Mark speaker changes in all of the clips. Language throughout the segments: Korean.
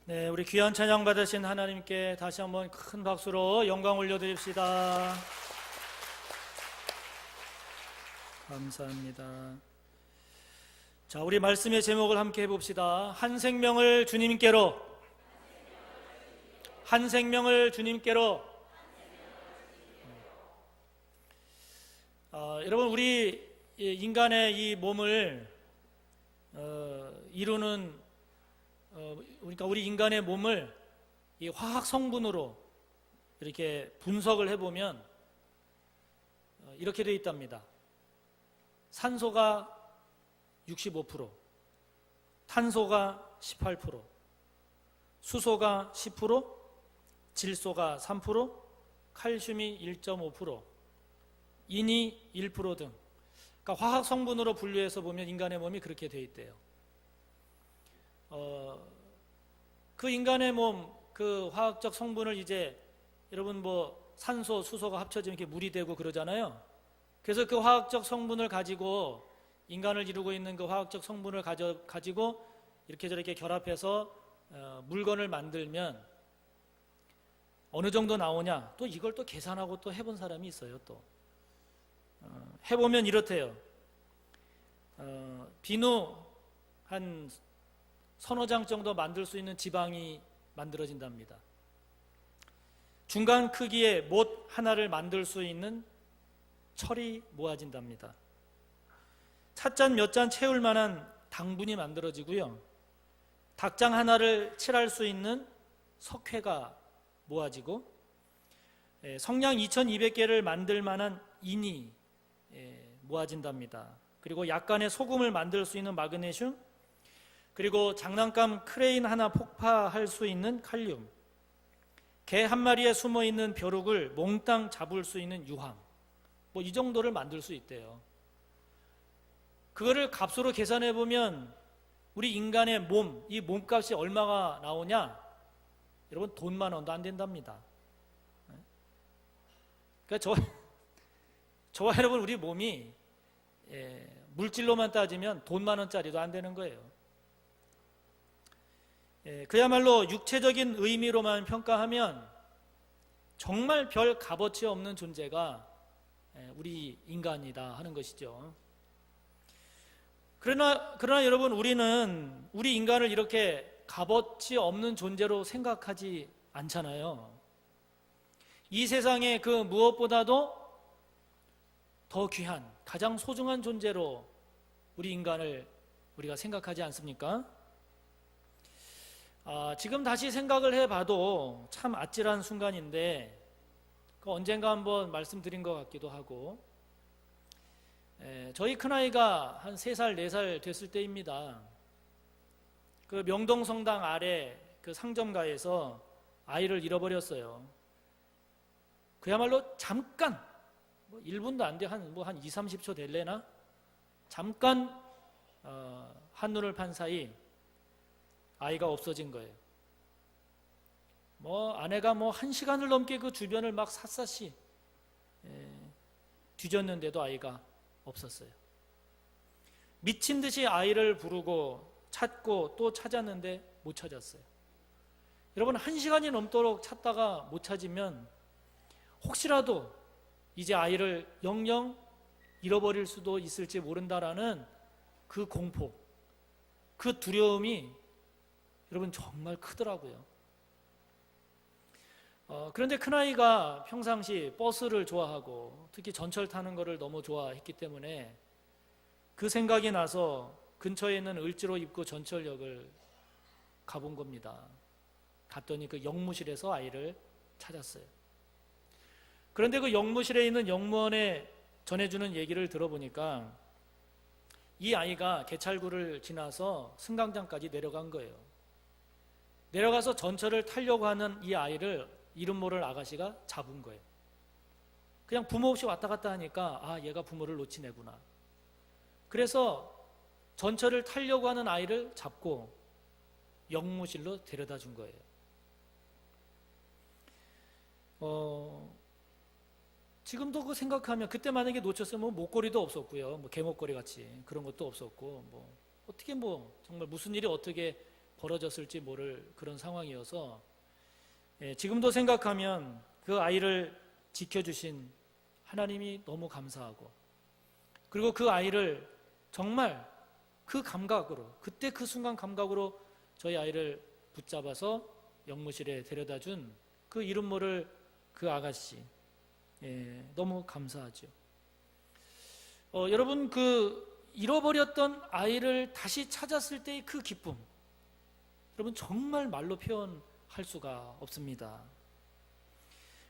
Speaker 1: 네, 우리 귀한 찬양 받으신 하나님께 다시 한번 큰 박수로 영광 올려드립시다. 감사합니다. 자, 우리 말씀의 제목을 함께 해봅시다. 한 생명을 주님께로, 한 생명을 주님께로. 여러분, 우리 인간의 이 몸을 이루는 그러니까 우리 인간의 몸을 이 화학 성분으로 이렇게 분석을 해보면 이렇게 되어 있답니다. 산소가 65%, 탄소가 18%, 수소가 10%, 질소가 3%, 칼슘이 1.5%, 인이 1% 등, 그러니까 화학 성분으로 분류해서 보면 인간의 몸이 그렇게 되어 있대요. 그 인간의 몸, 그 화학적 성분을 이제 여러분 산소, 수소가 합쳐지면 이렇게 물이 되고 그러잖아요. 그래서 그 화학적 성분을 가지고 인간을 이루고 있는 그 화학적 성분을 가지고 이렇게 저렇게 결합해서 물건을 만들면 어느 정도 나오냐? 또 이걸 또 계산하고 또 해본 사람이 있어요. 또 해보면 이렇대요. 비누 한 서너 장 정도 만들 수 있는 지방이 만들어진답니다. 중간 크기의 못 하나를 만들 수 있는 철이 모아진답니다. 찻잔 몇 잔 채울 만한 당분이 만들어지고요. 닭장 하나를 칠할 수 있는 석회가 모아지고, 성냥 2200개를 만들 만한 인이 모아진답니다. 그리고 약간의 소금을 만들 수 있는 마그네슘, 그리고 장난감 크레인 하나 폭파할 수 있는 칼륨, 개 한 마리에 숨어있는 벼룩을 몽땅 잡을 수 있는 유황, 이 정도를 만들 수 있대요. 그거를 값으로 계산해 보면 우리 인간의 몸, 이 몸값이 얼마가 나오냐? 여러분, 돈 10,000원도 안 된답니다. 그러니까 저와 여러분, 우리 몸이 물질로만 따지면 돈 10,000원짜리도 안 되는 거예요. 그야말로 육체적인 의미로만 평가하면 정말 별 값어치 없는 존재가 우리 인간이다 하는 것이죠. 그러나 여러분, 우리는 우리 인간을 이렇게 값어치 없는 존재로 생각하지 않잖아요. 이 세상에 그 무엇보다도 더 귀한, 가장 소중한 존재로 우리 인간을 우리가 생각하지 않습니까? 지금 다시 생각을 해봐도 참 아찔한 순간인데, 언젠가 한번 말씀드린 것 같기도 하고, 저희 큰아이가 한 3살, 4살 됐을 때입니다. 그 명동성당 아래 그 상점가에서 아이를 잃어버렸어요. 그야말로 잠깐, 1분도 안 돼, 한 2, 30초 될래나? 잠깐 한눈을 판 사이 아이가 없어진 거예요. 아내가 1시간을 넘게 그 주변을 막 샅샅이 뒤졌는데도 아이가 없었어요. 미친 듯이 아이를 부르고 찾고 또 찾았는데 못 찾았어요. 여러분, 1시간이 넘도록 찾다가 못 찾으면 혹시라도 이제 아이를 영영 잃어버릴 수도 있을지 모른다라는 그 공포, 그 두려움이 여러분 정말 크더라고요. 그런데 큰아이가 평상시 버스를 좋아하고 특히 전철 타는 거를 너무 좋아했기 때문에 그 생각이 나서 근처에 있는 을지로 입구 전철역을 가본 겁니다. 갔더니 그 역무실에서 아이를 찾았어요. 그런데 그 역무실에 있는 역무원에 전해주는 얘기를 들어보니까 이 아이가 개찰구를 지나서 승강장까지 내려간 거예요. 내려가서 전철을 타려고 하는 이 아이를 이름 모를 아가씨가 잡은 거예요. 그냥 부모 없이 왔다 갔다 하니까 얘가 부모를 놓친 애구나. 그래서 전철을 타려고 하는 아이를 잡고 역무실로 데려다 준 거예요. 지금도 그 생각하면 그때 만약에 놓쳤으면 목걸이도 없었고요. 개목걸이 같이 그런 것도 없었고 어떻게 정말 무슨 일이 어떻게 벌어졌을지 모를 그런 상황이어서 지금도 생각하면 그 아이를 지켜주신 하나님이 너무 감사하고, 그리고 그 아이를 정말 그 감각으로, 그때 그 순간 감각으로 저희 아이를 붙잡아서 영무실에 데려다 준 그 이름 모를 그 아가씨, 너무 감사하죠. 여러분, 그 잃어버렸던 아이를 다시 찾았을 때의 그 기쁨, 여러분 정말 말로 표현할 수가 없습니다.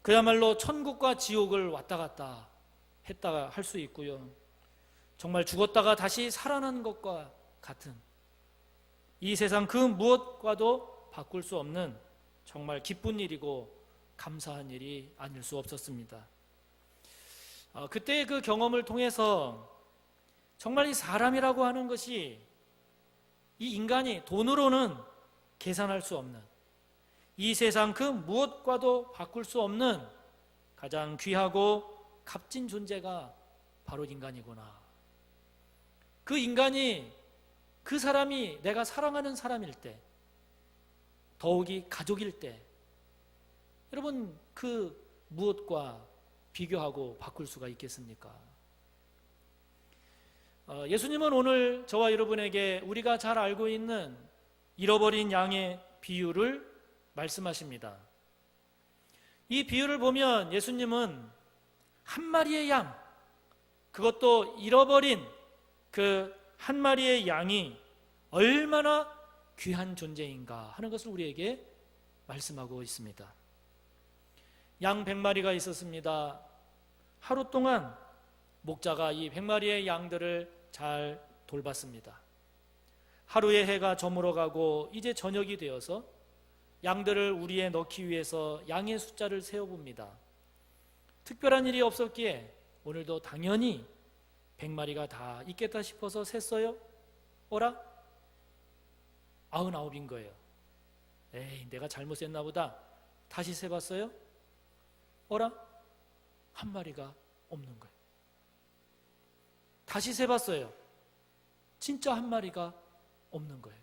Speaker 1: 그야말로 천국과 지옥을 왔다 갔다 했다 할 수 있고요, 정말 죽었다가 다시 살아난 것과 같은, 이 세상 그 무엇과도 바꿀 수 없는 정말 기쁜 일이고 감사한 일이 아닐 수 없었습니다. 그때의 그 경험을 통해서 정말 이 사람이라고 하는 것이, 이 인간이 돈으로는 계산할 수 없는, 이 세상 그 무엇과도 바꿀 수 없는 가장 귀하고 값진 존재가 바로 인간이구나. 그 인간이, 그 사람이 내가 사랑하는 사람일 때, 더욱이 가족일 때, 여러분 그 무엇과 비교하고 바꿀 수가 있겠습니까? 예수님은 오늘 저와 여러분에게 우리가 잘 알고 있는 잃어버린 양의 비유를 말씀하십니다. 이 비유를 보면 예수님은 한 마리의 양, 그것도 잃어버린 그 한 마리의 양이 얼마나 귀한 존재인가 하는 것을 우리에게 말씀하고 있습니다. 양 100마리가 있었습니다. 하루 동안 목자가 이 100마리의 양들을 잘 돌봤습니다. 하루의 해가 저물어가고 이제 저녁이 되어서 양들을 우리에 넣기 위해서 양의 숫자를 세어봅니다. 특별한 일이 없었기에 오늘도 당연히 100마리가 다 있겠다 싶어서 셌어요. 어라? 99인 거예요. 에이, 내가 잘못 셌나 보다. 다시 세봤어요. 어라? 한 마리가 없는 거예요. 다시 세봤어요. 진짜 한 마리가 없는 거예요.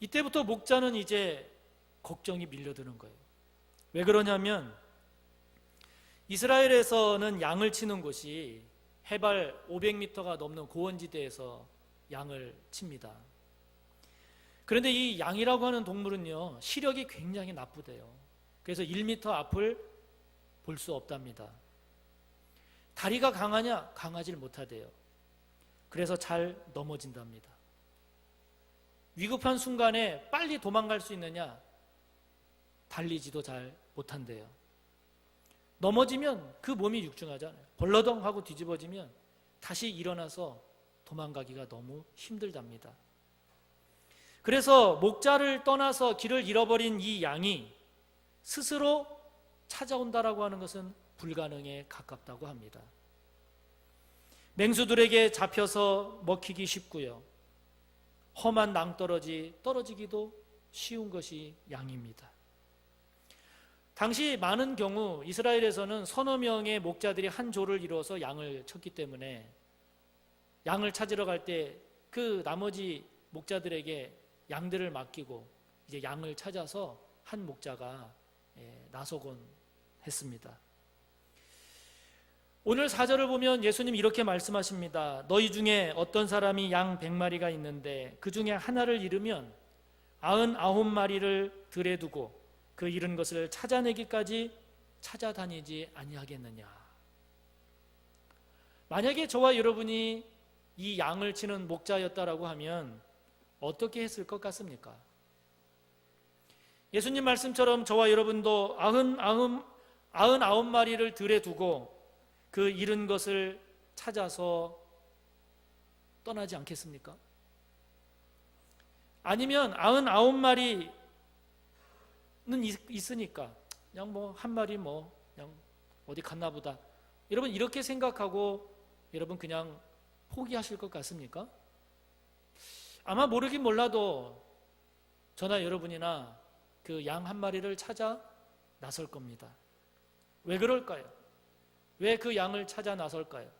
Speaker 1: 이때부터 목자는 이제 걱정이 밀려드는 거예요. 왜 그러냐면 이스라엘에서는 양을 치는 곳이 해발 500m가 넘는 고원지대에서 양을 칩니다. 그런데 이 양이라고 하는 동물은요, 시력이 굉장히 나쁘대요. 그래서 1m 앞을 볼 수 없답니다. 다리가 강하냐? 강하질 못하대요. 그래서 잘 넘어진답니다. 위급한 순간에 빨리 도망갈 수 있느냐? 달리지도 잘 못한대요. 넘어지면 그 몸이 육중하잖아요. 벌러덩 하고 뒤집어지면 다시 일어나서 도망가기가 너무 힘들답니다. 그래서 목자를 떠나서 길을 잃어버린 이 양이 스스로 찾아온다라고 하는 것은 불가능에 가깝다고 합니다. 맹수들에게 잡혀서 먹히기 쉽고요, 험한 낭떠러지 떨어지기도 쉬운 것이 양입니다. 당시 많은 경우 이스라엘에서는 서너 명의 목자들이 한 조를 이루어서 양을 쳤기 때문에 양을 찾으러 갈 때 그 나머지 목자들에게 양들을 맡기고 이제 양을 찾아서 한 목자가 나서곤 했습니다. 오늘 4절을 보면 예수님 이렇게 말씀하십니다. 너희 중에 어떤 사람이 양 100마리가 있는데 그 중에 하나를 잃으면 99마리를 들에 두고 그 잃은 것을 찾아내기까지 찾아다니지 아니하겠느냐. 만약에 저와 여러분이 이 양을 치는 목자였다라고 하면 어떻게 했을 것 같습니까? 예수님 말씀처럼 저와 여러분도 99마리를 들에 두고 그 잃은 것을 찾아서 떠나지 않겠습니까? 아니면 99마리는 있으니까 그냥 뭐 한 마리 뭐 그냥 어디 갔나 보다, 여러분 이렇게 생각하고 여러분 그냥 포기하실 것 같습니까? 아마 모르긴 몰라도 저나 여러분이나 그 양 한 마리를 찾아 나설 겁니다. 왜 그럴까요? 왜 그 양을 찾아 나설까요?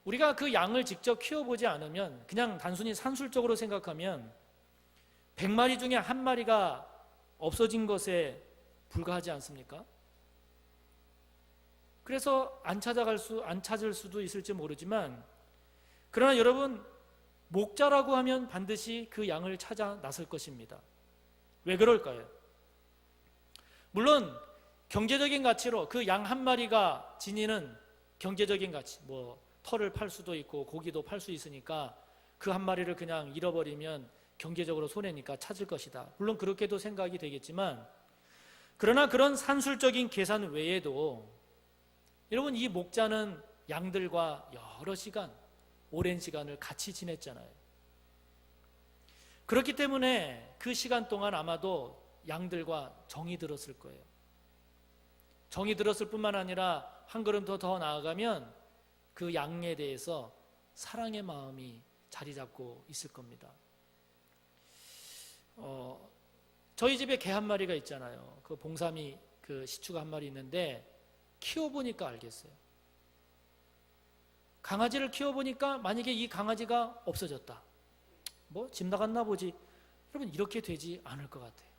Speaker 1: 우리가 그 양을 직접 키워보지 않으면, 그냥 단순히 산술적으로 생각하면 100마리 중에 한 마리가 없어진 것에 불과하지 않습니까? 그래서 안 찾을 수도 있을지 모르지만, 그러나 여러분, 목자라고 하면 반드시 그 양을 찾아 나설 것입니다. 왜 그럴까요? 물론 경제적인 가치로 그 양 한 마리가 지니는 경제적인 가치, 털을 팔 수도 있고 고기도 팔 수 있으니까 그 한 마리를 그냥 잃어버리면 경제적으로 손해니까 찾을 것이다. 물론 그렇게도 생각이 되겠지만, 그러나 그런 산술적인 계산 외에도 여러분, 이 목자는 양들과 여러 시간, 오랜 시간을 같이 지냈잖아요. 그렇기 때문에 그 시간 동안 아마도 양들과 정이 들었을 거예요. 정이 들었을 뿐만 아니라 한 걸음 더 나아가면 그 양에 대해서 사랑의 마음이 자리 잡고 있을 겁니다. 저희 집에 개 한 마리가 있잖아요. 그 봉삼이 그 시추가 한 마리 있는데 키워보니까 알겠어요. 강아지를 키워보니까 만약에 이 강아지가 없어졌다, 집 나갔나 보지, 여러분, 이렇게 되지 않을 것 같아요.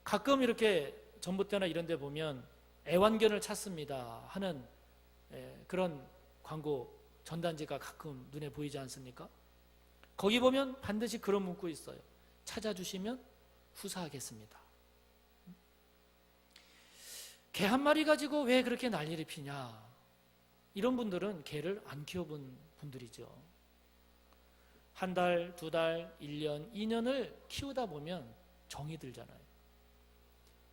Speaker 1: 가끔 이렇게 전봇대나 이런 데 보면 애완견을 찾습니다 하는 그런 광고 전단지가 가끔 눈에 보이지 않습니까? 거기 보면 반드시 그런 문구 있어요. 찾아주시면 후사하겠습니다. 개 한 마리 가지고 왜 그렇게 난리를 피냐? 이런 분들은 개를 안 키워본 분들이죠. 한 달, 두 달, 1년, 2년을 키우다 보면 정이 들잖아요.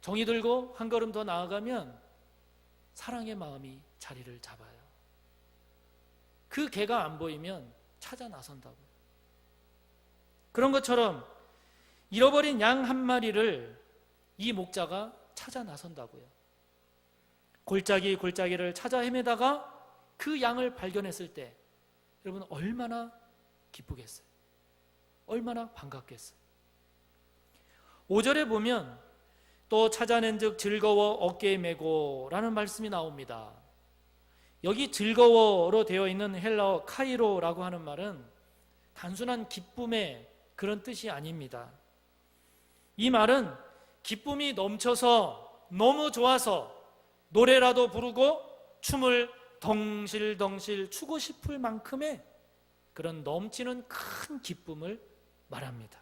Speaker 1: 정이 들고 한 걸음 더 나아가면 사랑의 마음이 자리를 잡아요. 그 개가 안 보이면 찾아 나선다고요. 그런 것처럼 잃어버린 양 한 마리를 이 목자가 찾아 나선다고요. 골짜기를 찾아 헤매다가 그 양을 발견했을 때 여러분, 얼마나 기쁘겠어요? 얼마나 반갑겠어요? 5절에 보면 또 찾아낸 즉 즐거워 어깨에 메고 라는 말씀이 나옵니다. 여기 즐거워로 되어 있는 헬라어 카이로라고 하는 말은 단순한 기쁨의 그런 뜻이 아닙니다. 이 말은 기쁨이 넘쳐서 너무 좋아서 노래라도 부르고 춤을 덩실덩실 추고 싶을 만큼의 그런 넘치는 큰 기쁨을 말합니다.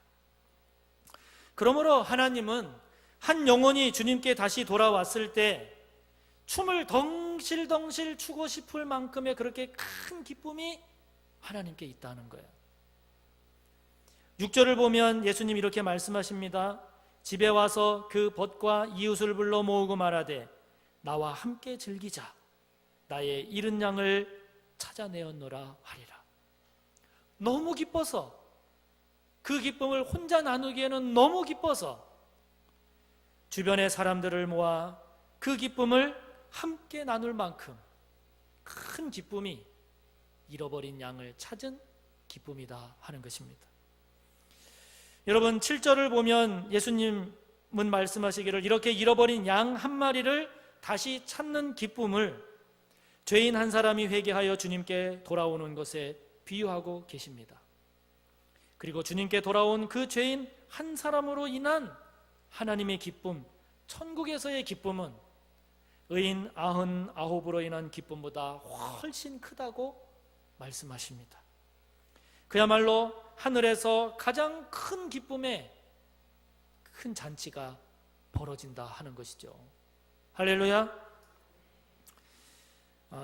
Speaker 1: 그러므로 하나님은 한 영혼이 주님께 다시 돌아왔을 때 춤을 덩실덩실 추고 싶을 만큼의 그렇게 큰 기쁨이 하나님께 있다는 거예요. 6절을 보면 예수님 이렇게 말씀하십니다. 집에 와서 그 벗과 이웃을 불러 모으고 말하되 나와 함께 즐기자. 나의 잃은 양을 찾아내었노라 하리라. 너무 기뻐서, 그 기쁨을 혼자 나누기에는 너무 기뻐서 주변의 사람들을 모아 그 기쁨을 함께 나눌 만큼 큰 기쁨이 잃어버린 양을 찾은 기쁨이다 하는 것입니다. 여러분, 7절을 보면 예수님은 말씀하시기를 이렇게 잃어버린 양 한 마리를 다시 찾는 기쁨을 죄인 한 사람이 회개하여 주님께 돌아오는 것에 비유하고 계십니다. 그리고 주님께 돌아온 그 죄인 한 사람으로 인한 하나님의 기쁨, 천국에서의 기쁨은 의인 99으로 인한 기쁨보다 훨씬 크다고 말씀하십니다. 그야말로 하늘에서 가장 큰 기쁨의 큰 잔치가 벌어진다 하는 것이죠. 할렐루야.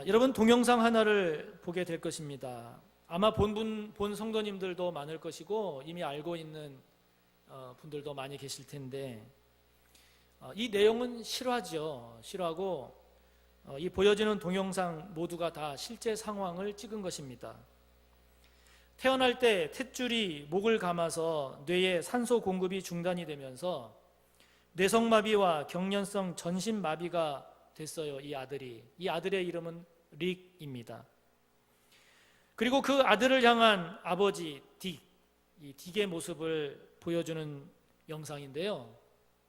Speaker 1: 여러분, 동영상 하나를 보게 될 것입니다. 아마 본 성도님들도 많을 것이고 이미 알고 있는 분들도 많이 계실 텐데, 이 내용은 실화죠. 실화고 이 보여지는 동영상 모두가 다 실제 상황을 찍은 것입니다. 태어날 때 탯줄이 목을 감아서 뇌에 산소 공급이 중단이 되면서 뇌성마비와 경련성 전신마비가 됐어요. 이 아들의 이름은 릭입니다. 그리고 그 아들을 향한 아버지 딕, 이 딕의 모습을 보여주는 영상인데요.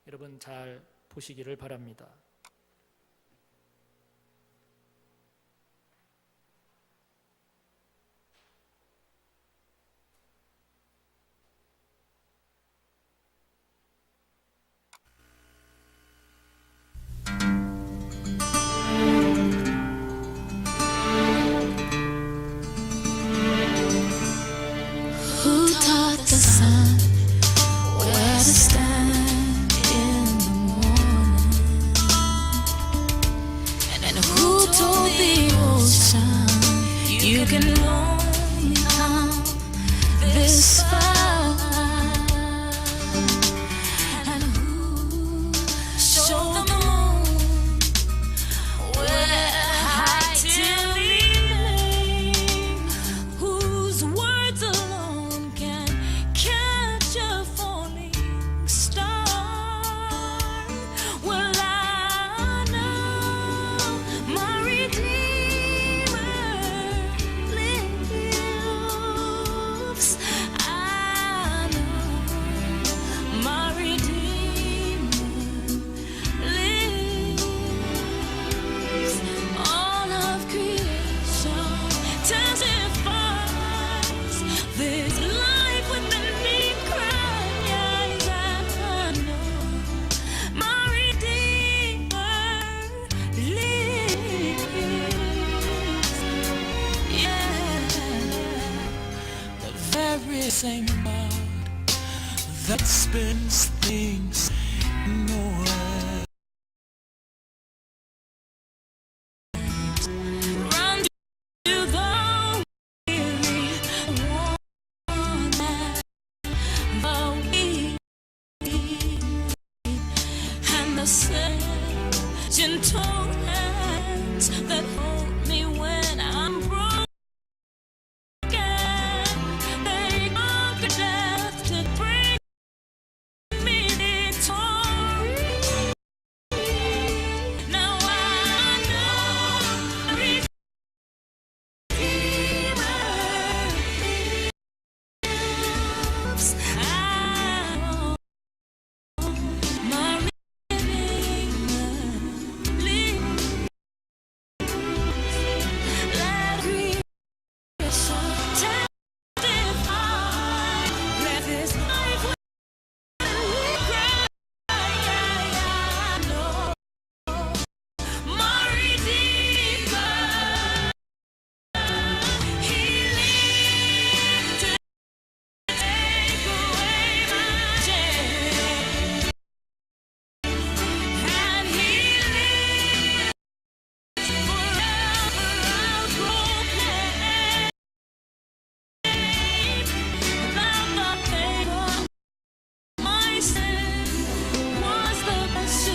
Speaker 1: 여러분 잘 보시기를 바랍니다.
Speaker 2: satisfied. And who showed the moon where high till evening, whose words alone can catch a falling star? Well, I know my Redeemer lives. I know my Redeemer lives. All of creation testifies this life within me cries. I know my Redeemer lives. Yeah, the very same God that spins things in order. Run to the weary, worn out, the weak, and the same gentle hands that hold me when I'm broken. They conquer death to bring me victory. Now I know Redeemer lives. I know my Redeemer lives. Let creation testify. Let this life within me cry. I know my Redeemer, He lives to take away my shame, and He lives forever unbroken. That the pain of my sin was the best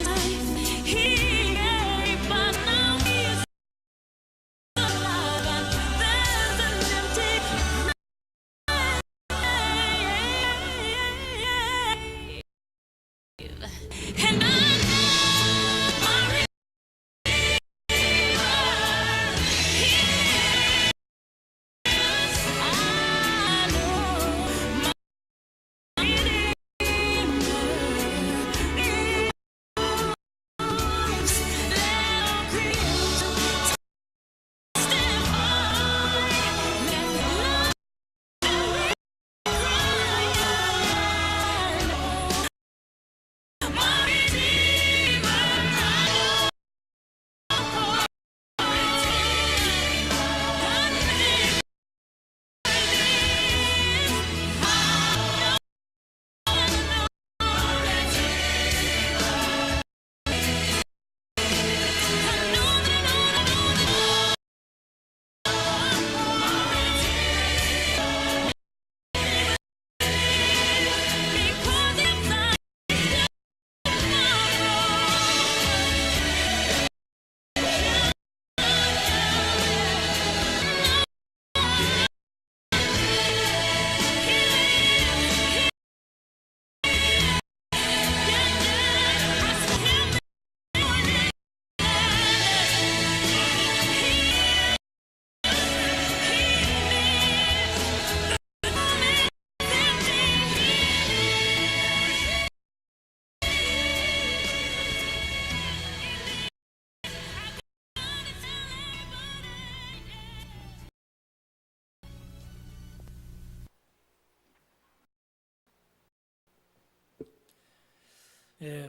Speaker 2: life He gave, but now He's alive, and there's an empty grave. And I know my Redeemer, He lives. I know my Redeemer lives. Let all creation testify. Let the love my Redeemer, because inside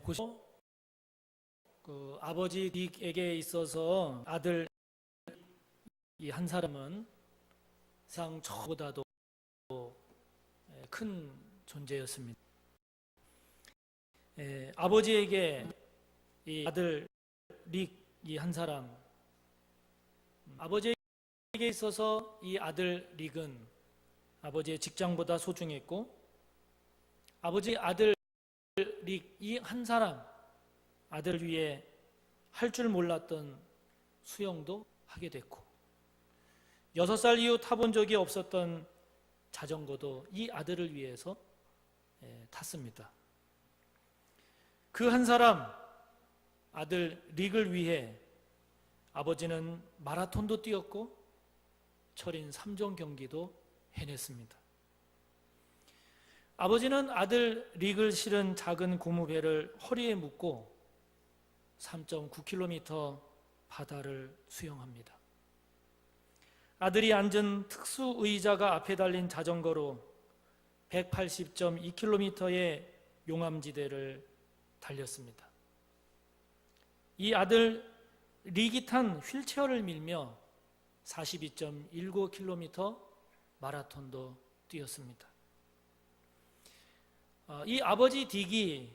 Speaker 1: 보시고 그 아버지 닉에게 있어서 아들 이 한 사람은 세상 저보다도 큰 존재였습니다. 아버지에게 이 아들 릭 이 한 사람, 아버지에게 있어서 이 아들 릭은 아버지의 직장보다 소중했고, 아버지 아들 이 한 사람 아들을 위해 할 줄 몰랐던 수영도 하게 됐고, 6살 이후 타본 적이 없었던 자전거도 이 아들을 위해서 탔습니다. 그 한 사람 아들 릭을 위해 아버지는 마라톤도 뛰었고 철인 3종 경기도 해냈습니다. 아버지는 아들 릭을 실은 작은 고무배를 허리에 묶고 3.9km 바다를 수영합니다. 아들이 앉은 특수 의자가 앞에 달린 자전거로 180.2km의 용암지대를 달렸습니다. 이 아들 릭이 탄 휠체어를 밀며 42.19km 마라톤도 뛰었습니다. 이 아버지 딕이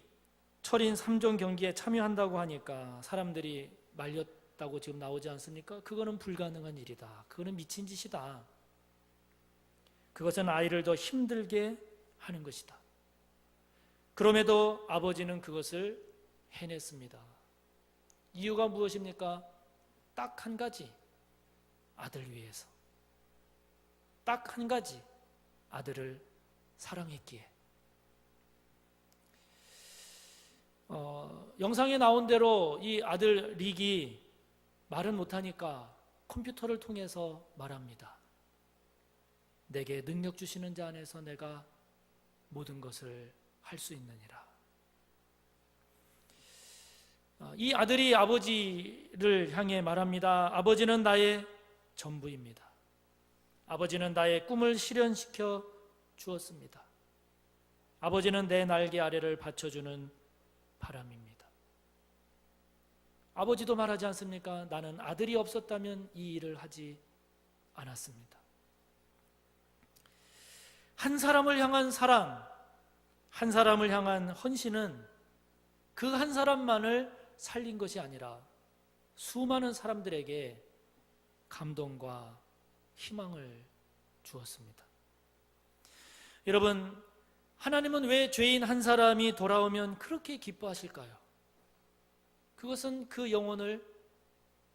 Speaker 1: 철인 3종 경기에 참여한다고 하니까 사람들이 말렸다고 지금 나오지 않습니까? 그거는 불가능한 일이다. 그거는 미친 짓이다. 그것은 아이를 더 힘들게 하는 것이다. 그럼에도 아버지는 그것을 해냈습니다. 이유가 무엇입니까? 딱 한 가지, 아들 위해서. 딱 한 가지, 아들을 사랑했기에. 영상에 나온 대로 이 아들 릭이 말은 못하니까 컴퓨터를 통해서 말합니다. 내게 능력 주시는 자 안에서 내가 모든 것을 할 수 있느니라. 이 아들이 아버지를 향해 말합니다. 아버지는 나의 전부입니다. 아버지는 나의 꿈을 실현시켜 주었습니다. 아버지는 내 날개 아래를 받쳐주는 바람입니다. 아버지도 말하지 않습니까? 나는 아들이 없었다면 이 일을 하지 않았습니다. 한 사람을 향한 사랑, 한 사람을 향한 헌신은 그 한 사람만을 살린 것이 아니라 수많은 사람들에게 감동과 희망을 주었습니다. 여러분, 하나님은 왜 죄인 한 사람이 돌아오면 그렇게 기뻐하실까요? 그것은 그 영혼을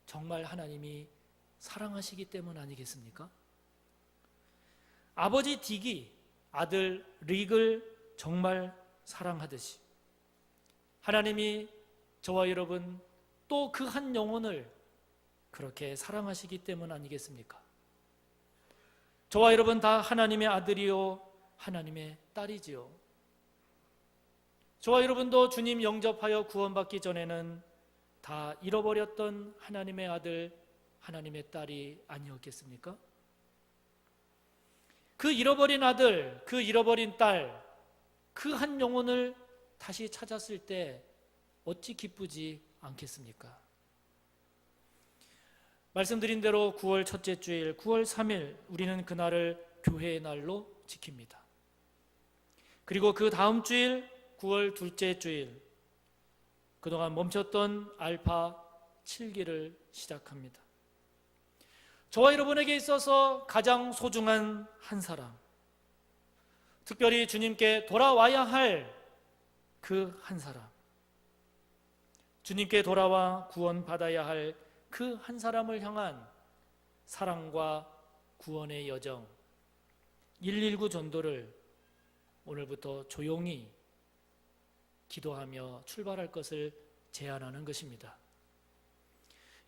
Speaker 1: 정말 하나님이 사랑하시기 때문 아니겠습니까? 아버지 딕이 아들 릭을 정말 사랑하듯이 하나님이 저와 여러분 또 그 한 영혼을 그렇게 사랑하시기 때문 아니겠습니까? 저와 여러분 다 하나님의 아들이요 하나님의 딸이지요. 저와 여러분도 주님 영접하여 구원받기 전에는 다 잃어버렸던 하나님의 아들, 하나님의 딸이 아니었겠습니까? 그 잃어버린 아들, 그 잃어버린 딸, 그 한 영혼을 다시 찾았을 때 어찌 기쁘지 않겠습니까? 말씀드린 대로 9월 첫째 주일, 9월 3일 우리는 그날을 교회의 날로 지킵니다. 그리고 그 다음 주일 9월 둘째 주일 그동안 멈췄던 알파 7기를 시작합니다. 저와 여러분에게 있어서 가장 소중한 한 사람, 특별히 주님께 돌아와야 할 그 한 사람, 주님께 돌아와 구원받아야 할 그 한 사람을 향한 사랑과 구원의 여정 119 전도를 오늘부터 조용히 기도하며 출발할 것을 제안하는 것입니다.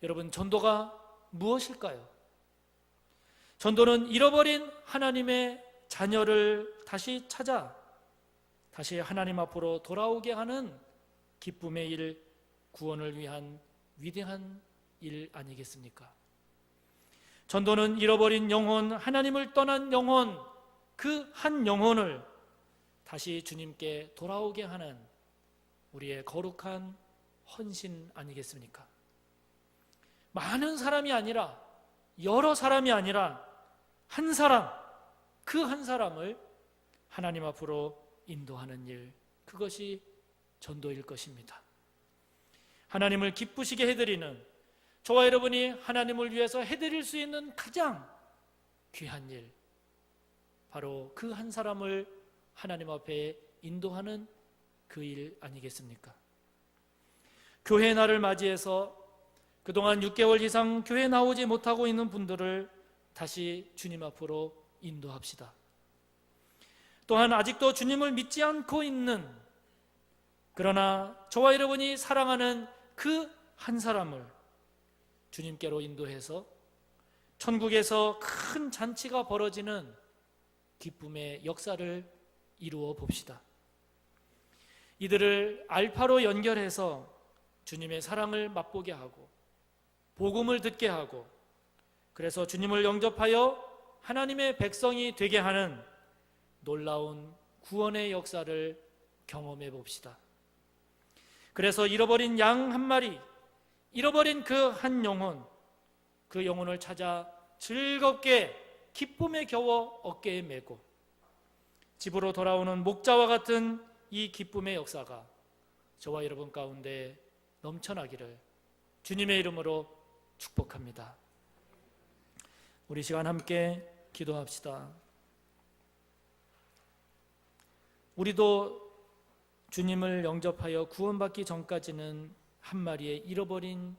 Speaker 1: 여러분, 전도가 무엇일까요? 전도는 잃어버린 하나님의 자녀를 다시 찾아 다시 하나님 앞으로 돌아오게 하는 기쁨의 일, 구원을 위한 위대한 일 아니겠습니까? 전도는 잃어버린 영혼, 하나님을 떠난 영혼, 그 한 영혼을 다시 주님께 돌아오게 하는 우리의 거룩한 헌신 아니겠습니까? 많은 사람이 아니라, 여러 사람이 아니라 한 사람, 그 한 사람을 하나님 앞으로 인도하는 일, 그것이 전도일 것입니다. 하나님을 기쁘시게 해드리는, 저와 여러분이 하나님을 위해서 해드릴 수 있는 가장 귀한 일, 바로 그 한 사람을 하나님 앞에 인도하는 그 일 아니겠습니까? 교회 날을 맞이해서 그동안 6개월 이상 교회 나오지 못하고 있는 분들을 다시 주님 앞으로 인도합시다. 또한 아직도 주님을 믿지 않고 있는, 그러나 저와 여러분이 사랑하는 그 한 사람을 주님께로 인도해서 천국에서 큰 잔치가 벌어지는 기쁨의 역사를 이루어 봅시다. 이들을 알파로 연결해서 주님의 사랑을 맛보게 하고 복음을 듣게 하고, 그래서 주님을 영접하여 하나님의 백성이 되게 하는 놀라운 구원의 역사를 경험해 봅시다. 그래서 잃어버린 양 한 마리, 잃어버린 그 한 영혼, 그 영혼을 찾아 즐겁게 기쁨에 겨워 어깨에 메고 집으로 돌아오는 목자와 같은 이 기쁨의 역사가 저와 여러분 가운데 넘쳐나기를 주님의 이름으로 축복합니다. 우리 시간 함께 기도합시다. 우리도 주님을 영접하여 구원받기 전까지는 한 마리의 잃어버린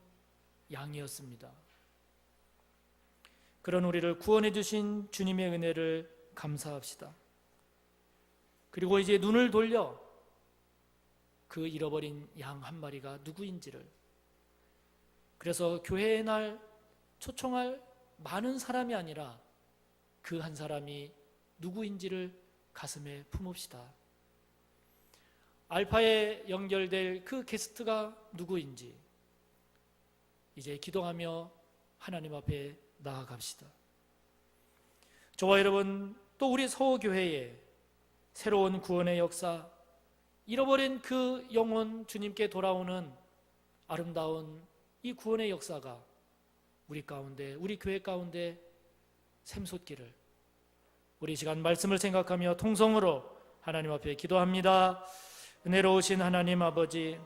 Speaker 1: 양이었습니다. 그런 우리를 구원해 주신 주님의 은혜를 감사합시다. 그리고 이제 눈을 돌려 그 잃어버린 양 한 마리가 누구인지를, 그래서 교회의 날 초청할 많은 사람이 아니라 그 한 사람이 누구인지를 가슴에 품읍시다. 알파에 연결될 그 게스트가 누구인지 이제 기도하며 하나님 앞에 나아갑시다. 저와 여러분, 또 우리 서호교회에 새로운 구원의 역사, 잃어버린 그 영혼 주님께 돌아오는 아름다운 이 구원의 역사가 우리 가운데, 우리 교회 가운데 샘솟기를 우리 시간 말씀을 생각하며 통성으로 하나님 앞에 기도합니다. 은혜로우신 하나님 아버지,